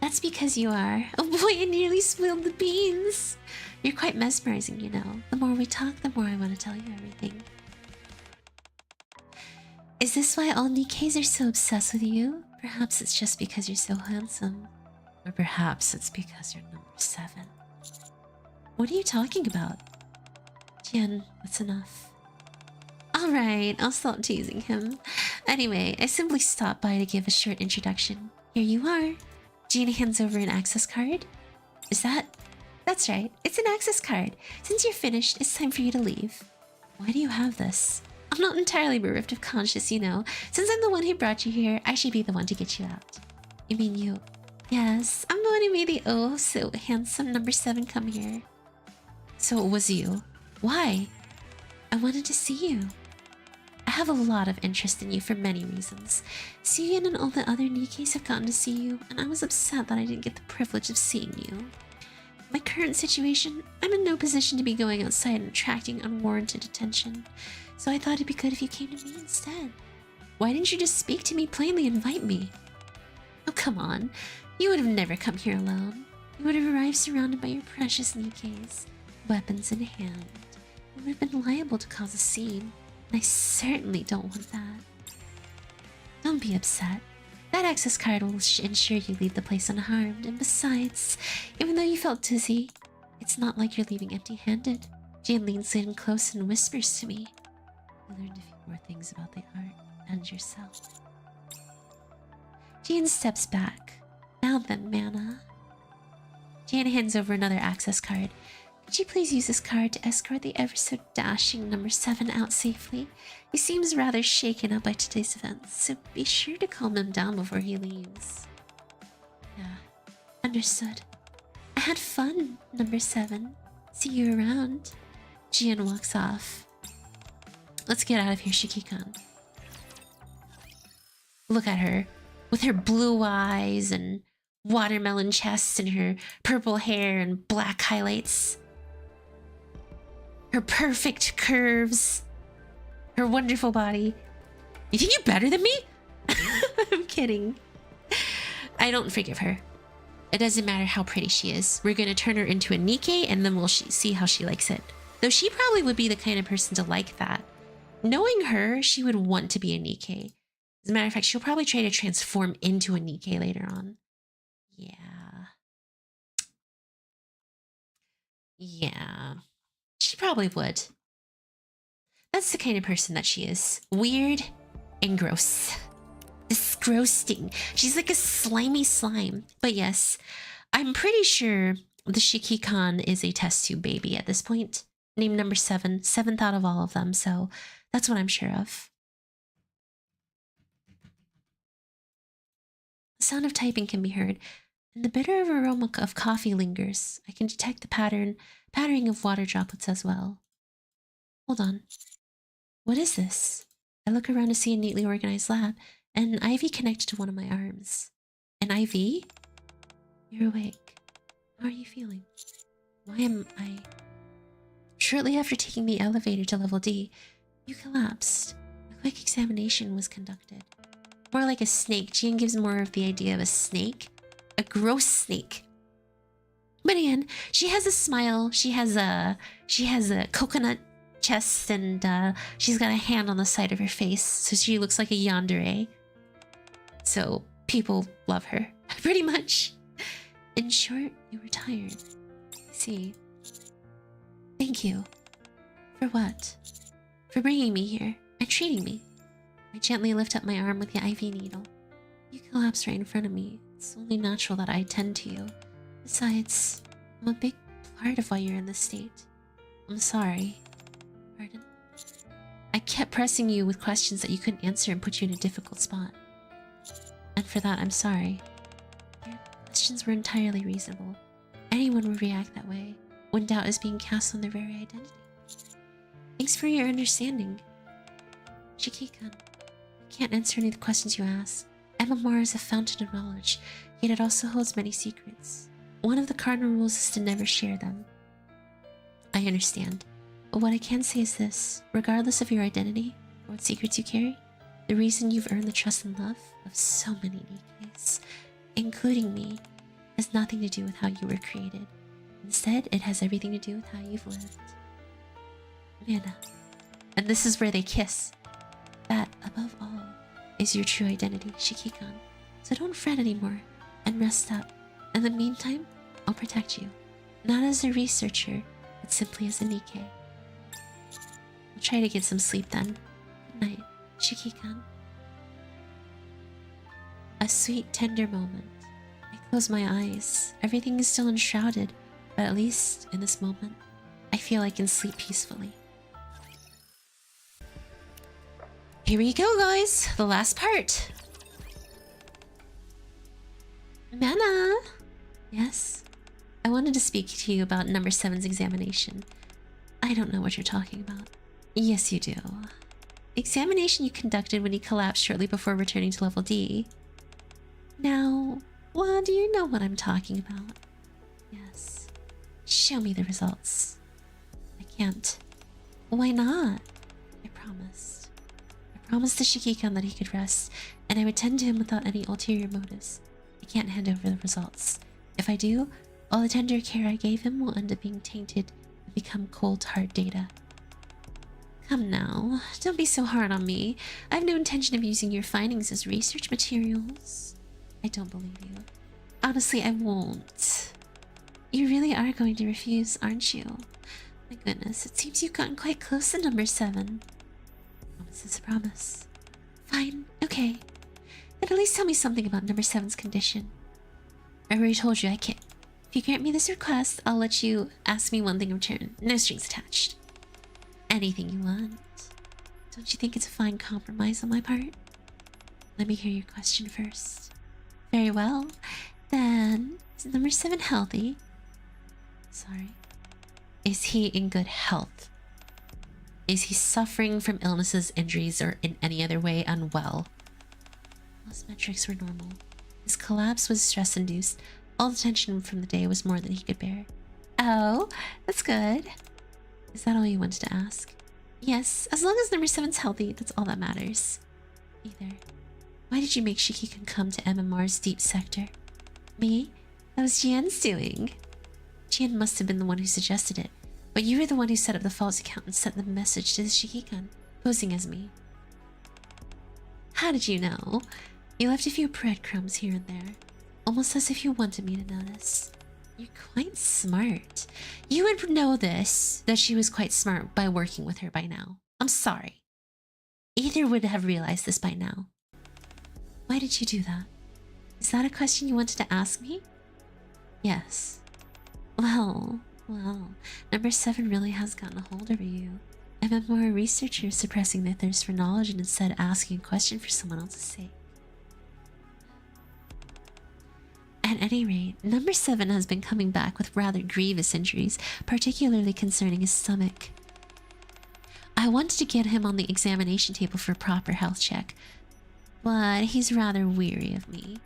That's because you are. Oh boy, I nearly spilled the beans. You're quite mesmerizing, you know. The more we talk, the more I want to tell you everything. Is this why all Nikkes are so obsessed with you? Perhaps it's just because you're so handsome. Or perhaps it's because you're number 7. What are you talking about? Jian, that's enough. Alright, I'll stop teasing him. Anyway, I simply stopped by to give a short introduction. Here you are. Jian hands over an access card. Is that? That's right, it's an access card. Since you're finished, it's time for you to leave. Why do you have this? I'm not entirely bereft of conscience, you know. Since I'm the one who brought you here, I should be the one to get you out. You mean you? Yes, I'm the one who made the oh so handsome number 7 come here. So it was you. Why? I wanted to see you. I have a lot of interest in you for many reasons. Suyin and all the other Nikkes have gotten to see you, and I was upset that I didn't get the privilege of seeing you. My current situation, I'm in no position to be going outside and attracting unwarranted attention, so I thought it'd be good if you came to me instead. Why didn't you just speak to me plainly and invite me? Oh, come on. You would have never come here alone. You would have arrived surrounded by your precious Nikkes, weapons in hand. You would have been liable to cause a scene, and I certainly don't want that. Don't be upset. That access card will ensure you leave the place unharmed, and besides, even though you felt dizzy, it's not like you're leaving empty-handed. Jian leans in close and whispers to me. You learned a few more things about the art and yourself. Jian steps back. Now then, Mana. Jian hands over another access card. Could you please use this card to escort the ever so dashing number 7 out safely? He seems rather shaken up by today's events, so be sure to calm him down before he leaves. Yeah, understood. I had fun, number 7. See you around. Jian walks off. Let's get out of here, Shiki-kan. Look at her, with her blue eyes and watermelon chest and her purple hair and black highlights. Her perfect curves. Her wonderful body. You think you're better than me? I'm kidding. I don't forgive her. It doesn't matter how pretty she is. We're going to turn her into a Nikke and then we'll see how she likes it. Though she probably would be the kind of person to like that. Knowing her, she would want to be a Nikke. As a matter of fact, she'll probably try to transform into a Nikke later on. Yeah. She probably would. That's the kind of person that she is. Weird and gross. Disgusting. She's like a slimy slime. But yes, I'm pretty sure the Shiki-kan is a test tube baby at this point. Named number 7. 7th out of all of them, so that's what I'm sure of. The sound of typing can be heard, and the bitter aroma of coffee lingers. I can detect the pattering of water droplets as well. Hold on. What is this? I look around to see a neatly organized lab, and an IV connected to one of my arms. An IV? You're awake. How are you feeling? Why am I... Shortly after taking the elevator to level D, you collapsed. A quick examination was conducted. More like a snake. Jian gives more of the idea of a snake. A gross snake. But again, she has a smile. She has a coconut chest, and she's got a hand on the side of her face, so she looks like a yandere. So people love her, pretty much. In short, you were tired. I see. Thank you. For what? For bringing me here and treating me. I gently lift up my arm with the IV needle. You collapse right in front of me. It's only natural that I attend to you. Besides, I'm a big part of why you're in this state. I'm sorry. Pardon? I kept pressing you with questions that you couldn't answer and put you in a difficult spot. And for that, I'm sorry. Your questions were entirely reasonable. Anyone would react that way when doubt is being cast on their very identity. Thanks for your understanding. Shiki-kun, I can't answer any of the questions you ask. MMR is a fountain of knowledge, yet it also holds many secrets. One of the cardinal rules is to never share them. I understand, but what I can say is this. Regardless of your identity, or what secrets you carry, the reason you've earned the trust and love of so many Nikkes, including me, has nothing to do with how you were created. Instead, it has everything to do with how you've lived. Mana. And this is where they kiss. That, above all, is your true identity, Shiki-kun. So don't fret anymore, and rest up. In the meantime, I'll protect you. Not as a researcher, but simply as a Nikke. I'll try to get some sleep then. Good night, Shiki-kun. A sweet, tender moment. I close my eyes. Everything is still enshrouded, but at least, in this moment, I feel I can sleep peacefully. Here we go, guys! The last part! Mana! Yes? I wanted to speak to you about number 7's examination. I don't know what you're talking about. Yes, you do. Examination you conducted when he collapsed shortly before returning to level D. Now, well, do you know what I'm talking about? Yes. Show me the results. I can't. Why not? I promised. I promised the Shiki-kun that he could rest, and I would tend to him without any ulterior motives. I can't hand over the results. If I do, all the tender care I gave him will end up being tainted and become cold hard data. Come now, don't be so hard on me. I have no intention of using your findings as research materials. I don't believe you. Honestly, I won't. You really are going to refuse, aren't you? My goodness, it seems you've gotten quite close to number 7. Promise is a promise. Fine, okay. Then at least tell me something about number 7's condition. I already told you I can't. If you grant me this request, I'll let you ask me one thing in return. No strings attached. Anything you want. Don't you think it's a fine compromise on my part? Let me hear your question first. Very well. Then, is number 7 healthy? Sorry. Is he in good health? Is he suffering from illnesses, injuries, or in any other way unwell? Most metrics were normal. His collapse was stress-induced. All the tension from the day was more than he could bear. Oh, that's good. Is that all you wanted to ask? Yes, as long as number 7's healthy, that's all that matters. Either. Why did you make Shiki-kun come to MMR's deep sector? Me? That was Jian's doing. Jian must have been the one who suggested it, but you were the one who set up the false account and sent the message to the Shiki-kun, posing as me. How did you know? You left a few breadcrumbs here and there, almost as if you wanted me to notice. You're quite smart. You would know this, that she was quite smart by working with her by now. I'm sorry. Either would have realized this by now. Why did you do that? Is that a question you wanted to ask me? Yes. Well, number 7 really has gotten a hold over you. I'm more a researcher suppressing their thirst for knowledge and instead asking a question for someone else's sake. At any rate, number 7 has been coming back with rather grievous injuries, particularly concerning his stomach. I wanted to get him on the examination table for a proper health check, but he's rather weary of me.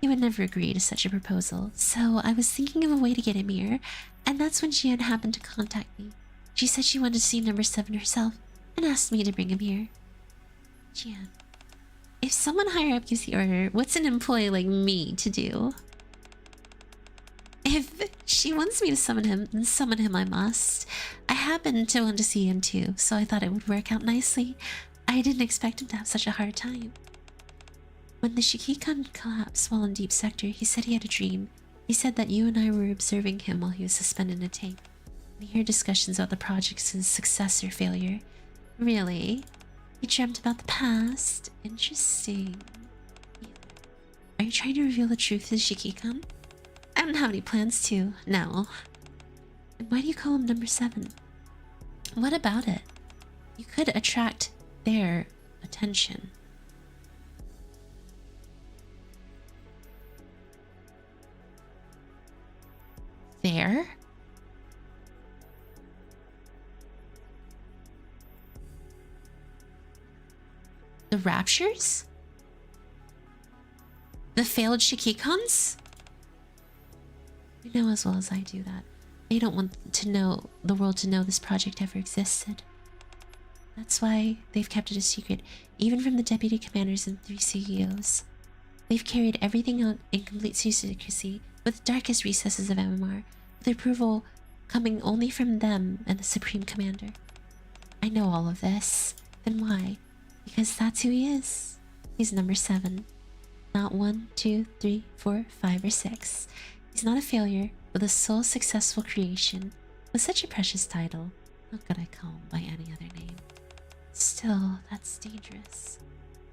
He would never agree to such a proposal, so I was thinking of a way to get him here, and that's when Jian happened to contact me. She said she wanted to see number 7 herself, and asked me to bring him here. Jian, if someone higher up gives the order, what's an employee like me to do? If she wants me to summon him, then summon him I must. I happen to want to see him too, so I thought it would work out nicely. I didn't expect him to have such a hard time. When the Shiki-kun collapsed while in Deep Sector, he said he had a dream. He said that you and I were observing him while he was suspended in a tank. And he heard discussions about the project's success or failure. Really? He dreamt about the past? Interesting. Are you trying to reveal the truth to the Shiki-kun? I don't have any plans to, no. And why do you call him number 7? What about it? You could attract their attention. There? The raptures? The failed Shikikons? You know as well as I do that they don't want the world to know this project ever existed. That's why they've kept it a secret, even from the deputy commanders and 3 CEOs. They've carried everything out in complete secrecy, with the darkest recesses of MMR, with approval coming only from them and the Supreme Commander. I know all of this. Then why? Because that's who he is. He's number 7. Not 1, 2, 3, 4, 5, or 6. He's not a failure, but a sole successful creation, with such a precious title. How could I call him by any other name? Still, that's dangerous.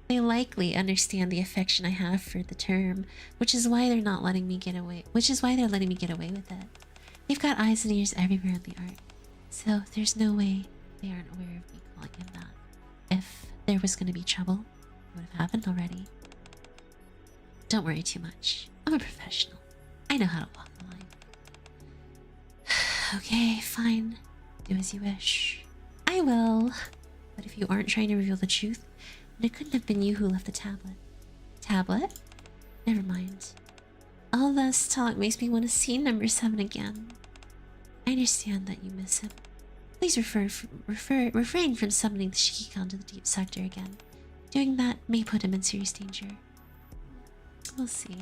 They likely understand the affection I have for the term, which is why they're not letting me get away. Which is why they're letting me get away with it. They've got eyes and ears everywhere in the art, so there's no way they aren't aware of me calling him that. If there was going to be trouble, it would have happened already. Don't worry too much. I'm a professional. I know how to walk the line. Okay, fine. Do as you wish. I will. But if you aren't trying to reveal the truth, then it couldn't have been you who left the tablet. Tablet? Never mind. All this talk makes me want to see number 7 again. I understand that you miss him. Please refrain from summoning the Shikikon to the deep sector again. Doing that may put him in serious danger. We'll see.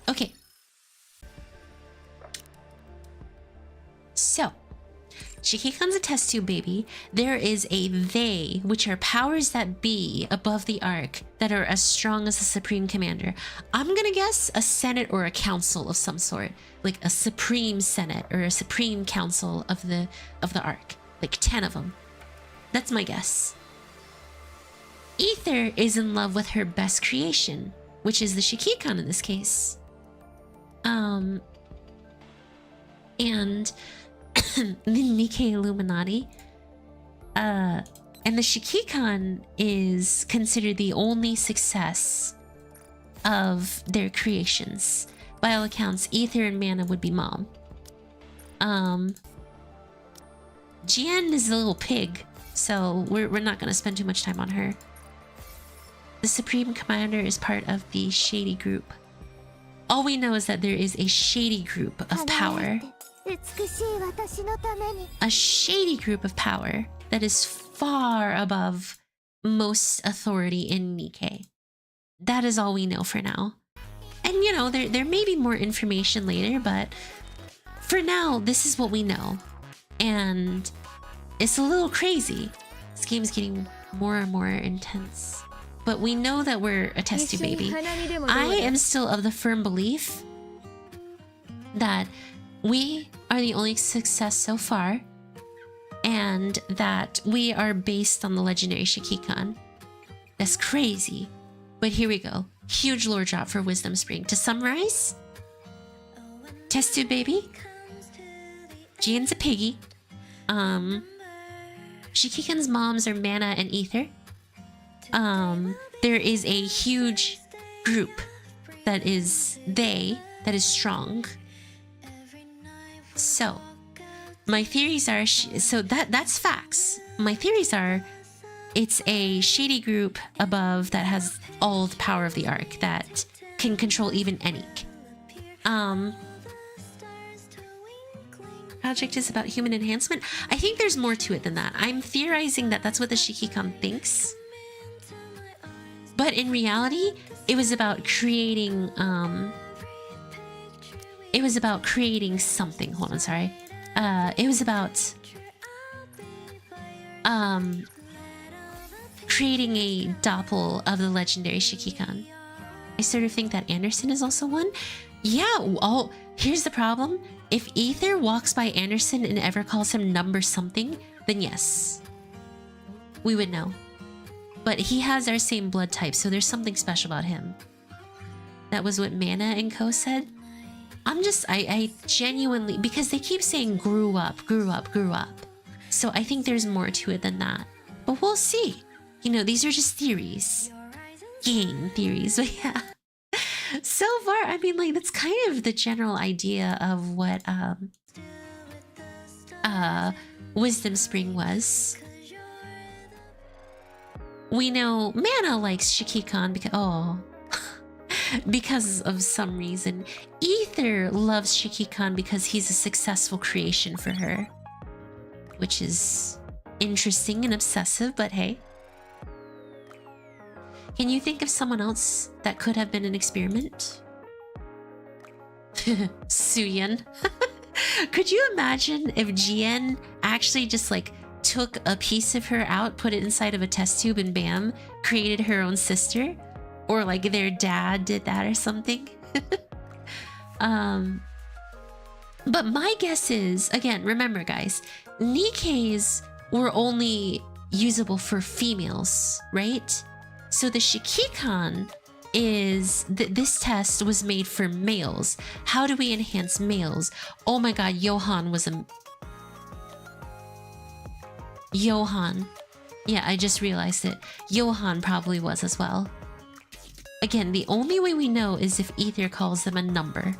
Okay. So, Shikikon's a test tube baby. There is a they, which are powers that be above the arc that are as strong as the Supreme Commander. I'm gonna guess a Senate or a council of some sort, like a Supreme Senate or a Supreme Council of the arc, like 10 of them. That's my guess. Ether is in love with her best creation, which is the Shikikon in this case. And the Nikke Illuminati. And the Shikikon is considered the only success of their creations. By all accounts, Ether and Mana would be mom. Jian is a little pig, so we're not going to spend too much time on her. The Supreme Commander is part of the Shady group. All we know is that there is a Shady group of power. A Shady group of power that is far above most authority in Nikke. That is all we know for now. And you know, there may be more information later, but for now, this is what we know. And it's a little crazy. This game's getting more and more intense. But we know that we're a test tube baby. I am still of the firm belief that we are the only success so far, and that we are based on the legendary Shikikon. That's crazy. But here we go. Huge lore drop for Wisdom Spring. To summarize, test tube baby. Jian's a piggy. Shikikon's moms are Mana and Ether. There is a huge group that is strong. So, my theories are, that's facts. My theories are, it's a shady group above that has all the power of the arc that can control even Enik. Project is about human enhancement. I think there's more to it than that. I'm theorizing that that's what the Shikikon thinks. But in reality, it was about creating, something. Hold on, sorry. It was about, creating a doppel of the legendary Shikikon. I sort of think that Anderson is also one. Yeah, oh, here's the problem. If Ether walks by Anderson and ever calls him number something, then yes, we would know. But he has our same blood type, so there's something special about him. That was what Mana and Co said. I genuinely, because they keep saying grew up. So I think there's more to it than that. But we'll see. You know, these are just theories. Game theories, but yeah. So far, I mean, like, that's kind of the general idea of what Wisdom Spring was. We know Mana likes Shiki-kan because of some reason. Ether loves Shiki-kan because he's a successful creation for her, which is interesting and obsessive, but hey. Can you think of someone else that could have been an experiment? Suyeon. Could you imagine if Jien actually just like took a piece of her out, put it inside of a test tube, and bam, created her own sister? Or like their dad did that or something? But my guess is, again, remember guys, Nikke's were only usable for females, right? So the Shiki-kan is this test was made for males. How do we enhance males? Oh my god, Johan was a... Johan. Yeah, I just realized it. Johan probably was as well. Again, the only way we know is if Ether calls them a number.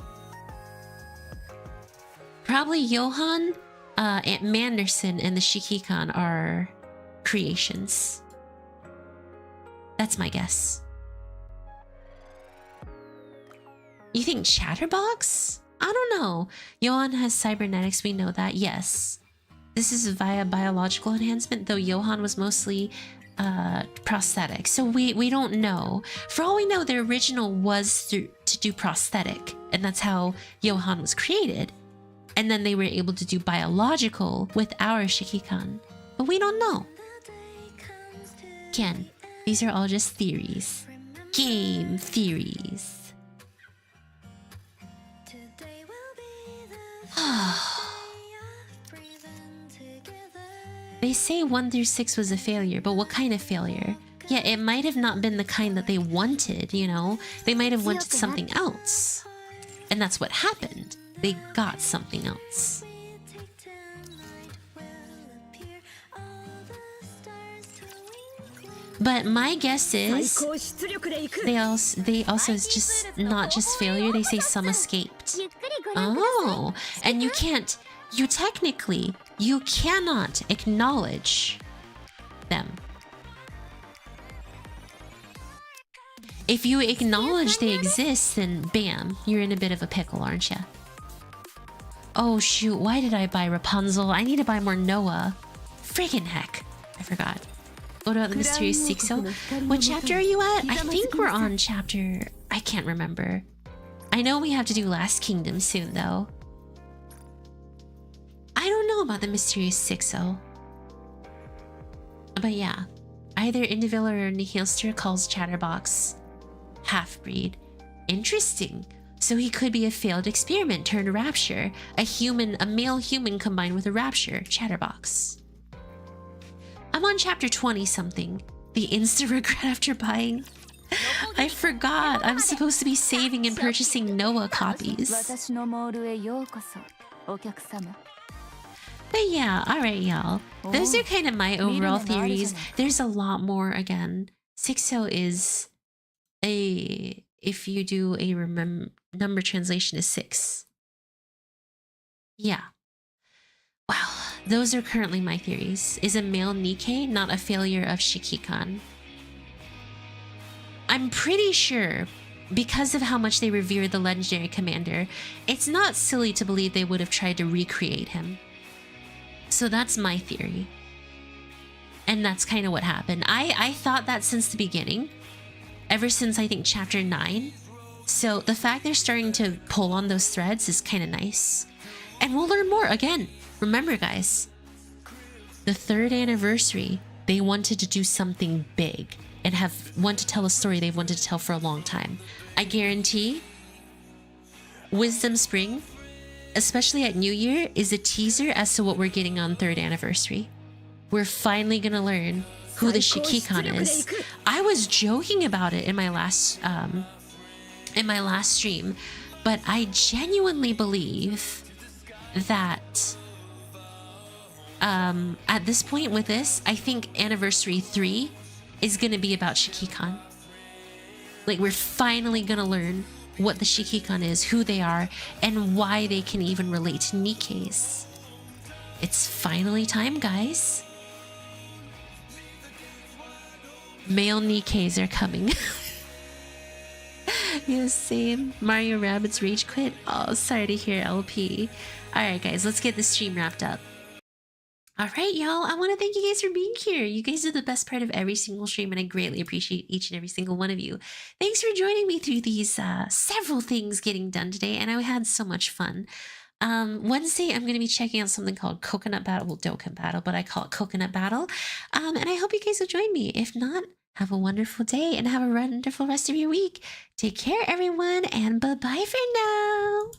Probably Johan, Aunt Manderson, and the Shiki-kan are creations. That's my guess. You think Chatterbox? I don't know. Johan has cybernetics, we know that, yes. This is via biological enhancement, though Johan was mostly prosthetic. So we don't know. For all we know, the original was to do prosthetic, and that's how Johan was created. And then they were able to do biological with our Shiki-kan. But we don't know. Again, these are all just theories. Game theories. They say 1 through 6 was a failure, but what kind of failure? Yeah, it might have not been the kind that they wanted, you know? They might have wanted something else. And that's what happened. They got something else. But my guess is they also is just not just failure, they say some escaped. Oh, and you technically cannot acknowledge them. If you acknowledge they exist, then bam, you're in a bit of a pickle, aren't you? Oh shoot, why did I buy Rapunzel? I need to buy more Noah. Friggin' heck, I forgot. What about the mysterious Sixo? What chapter are you at? I think we're on chapter... I can't remember. I know we have to do Last Kingdom soon, though. I don't know about the mysterious Sixo. But yeah, either Indiviller or Nihilster calls Chatterbox half-breed. Interesting. So he could be a failed experiment turned rapture. A male human combined with a rapture. Chatterbox. I'm on chapter 20-something. The instant regret after buying. I forgot. I'm supposed to be saving and purchasing Noah copies. But yeah, alright y'all. Those are kind of my overall theories. There's a lot more again. 6-0 is if you do a number translation is 6. Yeah. Wow. Those are currently my theories. Is a male Nikke not a failure of Shiki-kan? I'm pretty sure, because of how much they revere the legendary commander, it's not silly to believe they would have tried to recreate him. So that's my theory. And that's kind of what happened. I thought that since the beginning. Ever since, I think, chapter 9. So the fact they're starting to pull on those threads is kind of nice. And we'll learn more again. Remember, guys, the 3rd anniversary, they wanted to do something big and want to tell a story they've wanted to tell for a long time. I guarantee Wisdom Spring, especially at New Year, is a teaser as to what we're getting on 3rd anniversary. We're finally gonna learn who the Shiki-kan is. I was joking about it in my last stream, but I genuinely believe that at this point with this, I think anniversary 3 is gonna be about Shiki-kan. Like, we're finally gonna learn what the Shiki-kan is, who they are, and why they can even relate to Nikke's. It's finally time, guys. Male Nikkes are coming. Yes, same. Mario Rabbids rage quit. Oh, sorry to hear, LP. Alright, guys, let's get this stream wrapped up. Alright, y'all. I want to thank you guys for being here. You guys are the best part of every single stream, and I greatly appreciate each and every single one of you. Thanks for joining me through these several things getting done today, and I had so much fun. Wednesday, I'm going to be checking out something called Coconut Battle. Well, Dokkan Battle, but I call it Coconut Battle. And I hope you guys will join me. If not, have a wonderful day and have a wonderful rest of your week. Take care, everyone, and bye-bye for now.